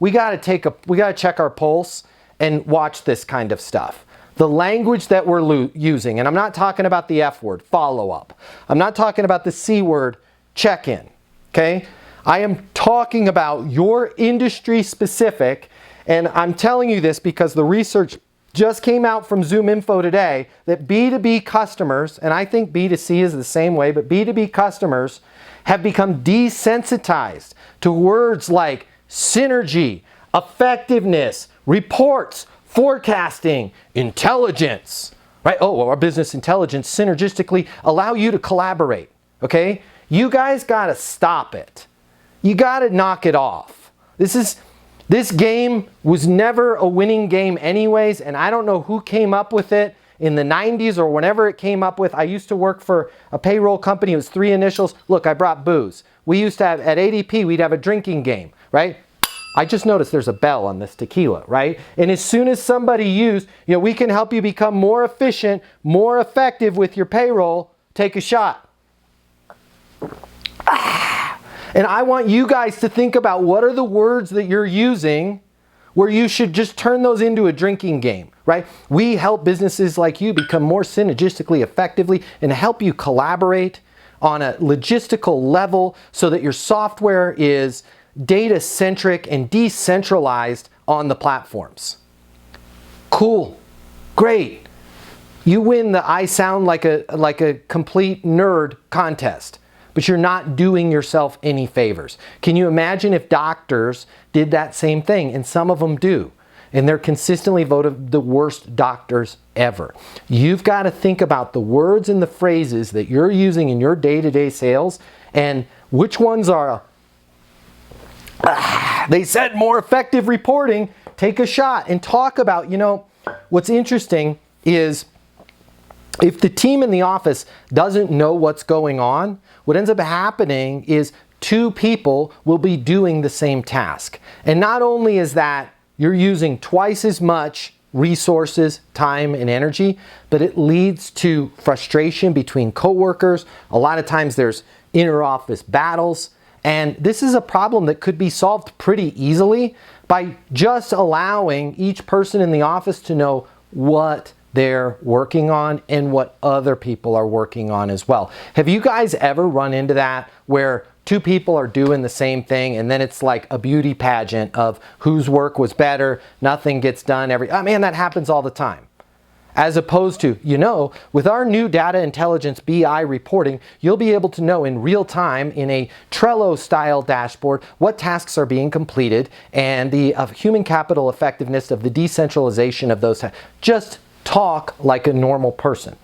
we gotta check our pulse and watch this kind of stuff. The language that we're using, and I'm not talking about the F word, follow up. I'm not talking about the C word, check in, okay? I am talking about your industry specific, and I'm telling you this because the research just came out from Zoom Info today that B2B customers, and I think B2C is the same way, but B2B customers have become desensitized to words like synergy, effectiveness, reports, forecasting, intelligence, right? Oh, well, our business intelligence synergistically allow you to collaborate, okay? You guys gotta stop it. You gotta knock it off. This game was never a winning game anyways, and I don't know who came up with it in the 90s or whenever it came up with. I used to work for a payroll company. It was 3 initials. Look, I brought booze. We used to have, at ADP, we'd have a drinking game, right? I just noticed there's a bell on this tequila, right? And as soon as somebody used, we can help you become more efficient, more effective with your payroll, take a shot. And I want you guys to think about what are the words that you're using where you should just turn those into a drinking game, right? We help businesses like you become more synergistically effectively and help you collaborate on a logistical level so that your software is data-centric and decentralized on the platforms. Cool. Great. You win the I sound like a complete nerd contest. But you're not doing yourself any favors. Can you imagine if doctors did that same thing? And some of them do. And they're consistently voted the worst doctors ever. You've got to think about the words and the phrases that you're using in your day-to-day sales and which ones are, they said more effective reporting. Take a shot and talk about, what's interesting is if the team in the office doesn't know what's going on, what ends up happening is 2 people will be doing the same task. And not only is that you're using twice as much resources, time, and energy, but it leads to frustration between coworkers. A lot of times there's inter-office battles. And this is a problem that could be solved pretty easily by just allowing each person in the office to know what they're working on and what other people are working on as well. Have you guys ever run into that where 2 people are doing the same thing and then it's like a beauty pageant of whose work was better, nothing gets done man, that happens all the time. As opposed to, with our new data intelligence BI reporting, you'll be able to know in real time in a Trello style dashboard what tasks are being completed and the human capital effectiveness of the decentralization of those tasks. Just talk like a normal person.